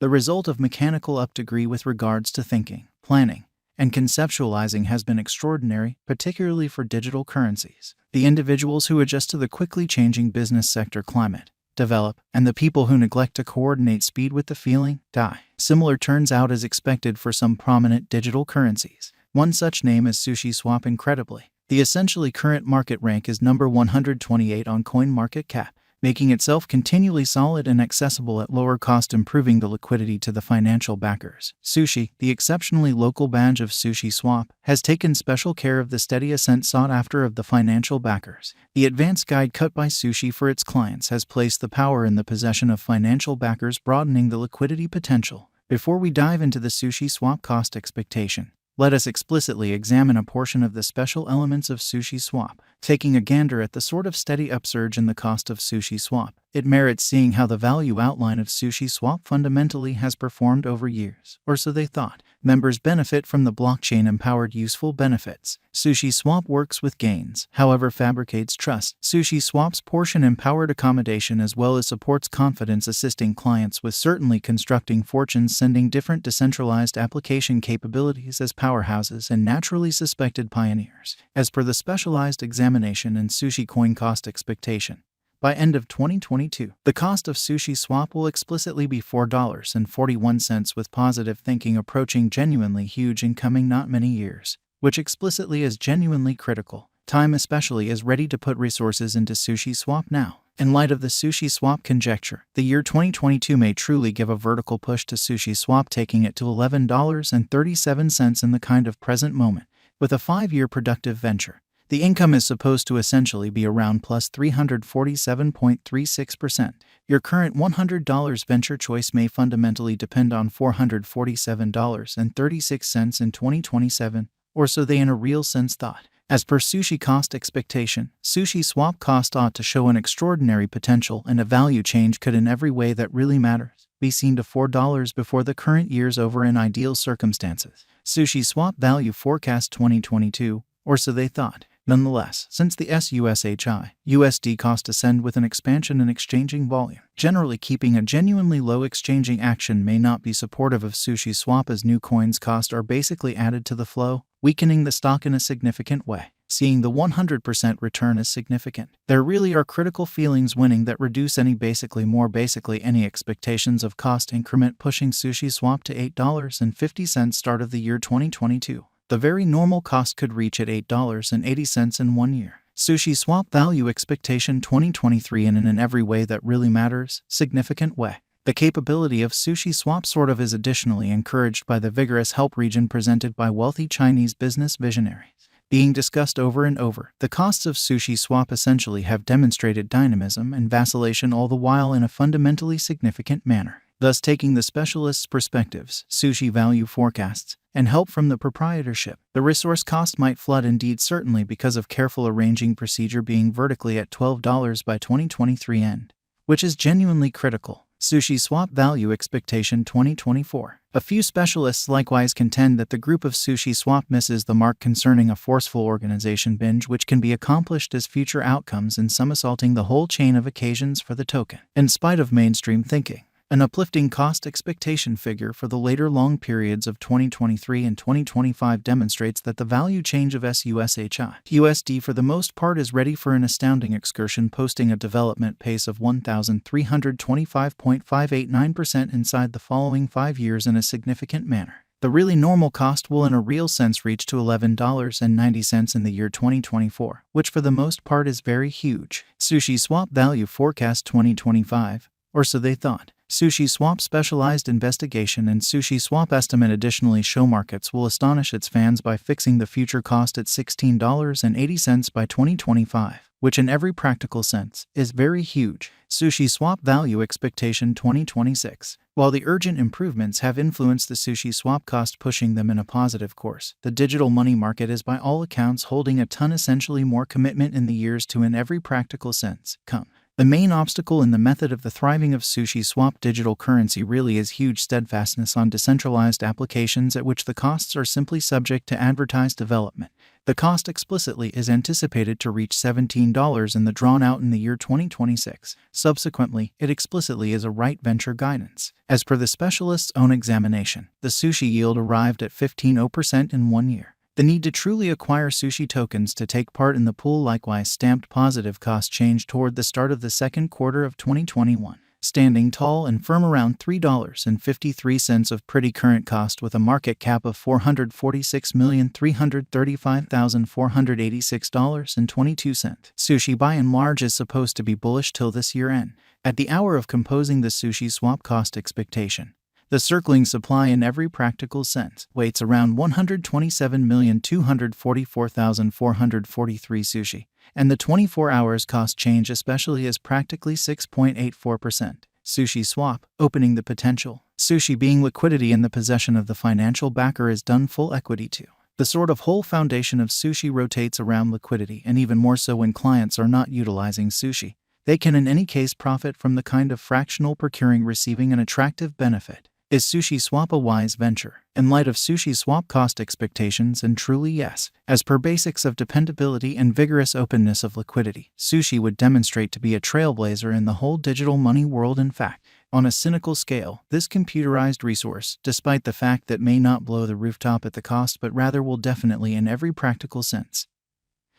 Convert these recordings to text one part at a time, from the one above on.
The result of mechanical up degree with regards to thinking, planning, and conceptualizing has been extraordinary, particularly for digital currencies. The individuals who adjust to the quickly changing business sector climate, develop, and the people who neglect to coordinate speed with the feeling, die. Similar turns out as expected for some prominent digital currencies. One such name is Sushiswap. Incredibly, the essentially current market rank is number 128 on CoinMarketCap, making itself continually solid and accessible at lower cost, improving the liquidity to the financial backers. Sushi, the exceptionally local badge of Sushiswap, has taken special care of the steady ascent sought after of the financial backers. The advanced guide cut by Sushi for its clients has placed the power in the possession of financial backers, broadening the liquidity potential. Before we dive into the Sushiswap cost expectation, let us explicitly examine a portion of the special elements of Sushiswap. Taking a gander at the sort of steady upsurge in the cost of Sushiswap, it merits seeing how the value outline of Sushiswap fundamentally has performed over years, or so they thought. Members benefit from the blockchain-empowered useful benefits. Sushiswap works with gains, however fabricates trust. Sushiswap's portion-empowered accommodation as well as supports confidence, assisting clients with certainly constructing fortunes, sending different decentralized application capabilities as powerhouses and naturally suspected pioneers. As per the specialized examination and Sushi coin cost expectation, by end of 2022, the cost of Sushiswap will explicitly be $4.41, with positive thinking approaching genuinely huge in coming not many years, which explicitly is genuinely critical. Time especially is ready to put resources into Sushiswap now. In light of the Sushiswap conjecture, the year 2022 may truly give a vertical push to Sushiswap, taking it to $11.37 in the kind of present moment. With a 5-year productive venture, the income is supposed to essentially be around plus 347.36%. Your current $100 venture choice may fundamentally depend on $447.36 in 2027, or so they in a real sense thought. As per Sushi cost expectation, Sushiswap cost ought to show an extraordinary potential, and a value change could in every way that really matters be seen to $4 before the current year's over in ideal circumstances. Sushiswap value forecast 2022, or so they thought. Nonetheless, since the USD cost ascend with an expansion in exchanging volume, generally keeping a genuinely low exchanging action may not be supportive of Sushiswap, as new coins cost are basically added to the flow, weakening the stock in a significant way. Seeing the 100% return is significant, there really are critical feelings winning that reduce any any expectations of cost increment, pushing Sushiswap to $8.50 start of the year 2022. The very normal cost could reach at $8.80 in 1 year. Sushiswap value expectation 2023 in an every way that really matters, significant way. The capability of Sushiswap sort of is additionally encouraged by the vigorous help region presented by wealthy Chinese business visionaries. Being discussed over and over, the costs of Sushiswap essentially have demonstrated dynamism and vacillation, all the while in a fundamentally significant manner. Thus, taking the specialists' perspectives, Sushi value forecasts, and help from the proprietorship, the resource cost might flood indeed, certainly because of careful arranging procedure being vertically at $12 by 2023 end, which is genuinely critical. Sushiswap value expectation 2024. A few specialists likewise contend that the group of Sushiswap misses the mark concerning a forceful organization binge, which can be accomplished as future outcomes in some assaulting the whole chain of occasions for the token. In spite of mainstream thinking, an uplifting cost expectation figure for the later long periods of 2023 and 2025 demonstrates that the value change of USD for the most part is ready for an astounding excursion, posting a development pace of 1,325.589% inside the following 5 years in a significant manner. The really normal cost will in a real sense reach to $11.90 in the year 2024, which for the most part is very huge. Sushiswap value forecast 2025, or so they thought. Sushiswap specialized investigation and Sushiswap estimate additionally show markets will astonish its fans by fixing the future cost at $16.80 by 2025, which in every practical sense is very huge. Sushiswap value expectation 2026. While the urgent improvements have influenced the Sushiswap cost, pushing them in a positive course, the digital money market is by all accounts holding a ton essentially more commitment in the years to in every practical sense come. The main obstacle in the method of the thriving of Sushiswap digital currency really is huge steadfastness on decentralized applications at which the costs are simply subject to advertised development. The cost explicitly is anticipated to reach $17 in the drawn out in the year 2026. Subsequently, it explicitly is a right venture guidance. As per the specialist's own examination, the Sushi yield arrived at 15% in 1 year. The need to truly acquire Sushi tokens to take part in the pool likewise stamped positive cost change toward the start of the second quarter of 2021. Standing tall and firm around $3.53 of pretty current cost with a market cap of $446,335,486.22. Sushi by and large is supposed to be bullish till this year end. At the hour of composing the Sushiswap cost expectation, the circling supply in every practical sense waits around 127,244,443 Sushi, and the 24 hours cost change especially is practically 6.84%. Sushiswap, opening the potential. Sushi being liquidity in the possession of the financial backer is done full equity to. The sort of whole foundation of Sushi rotates around liquidity, and even more so when clients are not utilizing Sushi. They can in any case profit from the kind of fractional procuring receiving an attractive benefit. Is Sushiswap a wise venture? In light of Sushiswap cost expectations, and truly yes. As per basics of dependability and vigorous openness of liquidity, Sushi would demonstrate to be a trailblazer in the whole digital money world. In fact, on a cynical scale, this computerized resource, despite the fact that may not blow the rooftop at the cost but rather will definitely in every practical sense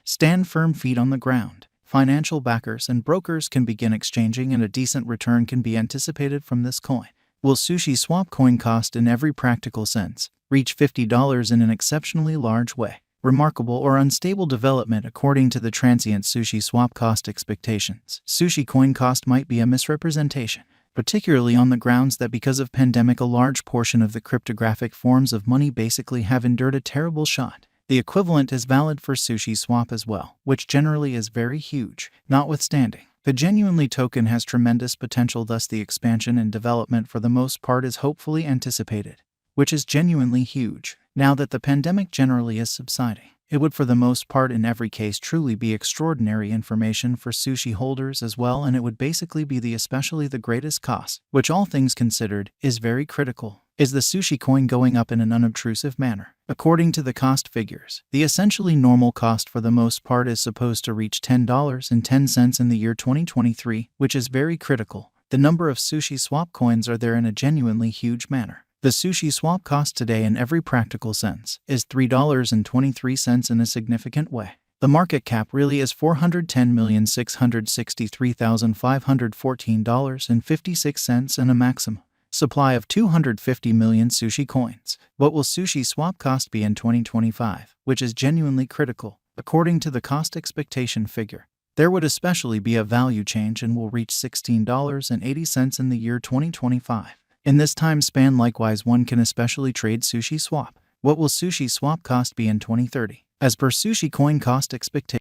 stand firm feet on the ground. Financial backers and brokers can begin exchanging and a decent return can be anticipated from this coin. Will Sushiswap coin cost in every practical sense reach $50 in an exceptionally large way? Remarkable or unstable development according to the transient Sushiswap cost expectations. Sushi coin cost might be a misrepresentation, particularly on the grounds that because of pandemic a large portion of the cryptographic forms of money basically have endured a terrible shot. The equivalent is valid for Sushiswap as well, which generally is very huge. Notwithstanding, the genuinely token has tremendous potential, thus the expansion and development for the most part is hopefully anticipated, which is genuinely huge. Now that the pandemic generally is subsiding, it would for the most part in every case truly be extraordinary information for Sushi holders as well, and it would basically be the especially the greatest cost, which all things considered, is very critical. Is the Sushi coin going up in an unobtrusive manner? According to the cost figures, the essentially normal cost for the most part is supposed to reach $10.10 in the year 2023, which is very critical. The number of Sushiswap coins are there in a genuinely huge manner. The Sushiswap cost today in every practical sense is $3.23 in a significant way. The market cap really is $410,663,514.56 and a maximum supply of 250 million Sushi coins. What will Sushiswap cost be in 2025, which is genuinely critical? According to the cost expectation figure, there would especially be a value change and will reach $16.80 in the year 2025. In this time span likewise one can especially trade Sushiswap. What will Sushiswap cost be in 2030? As per Sushi coin cost expectation,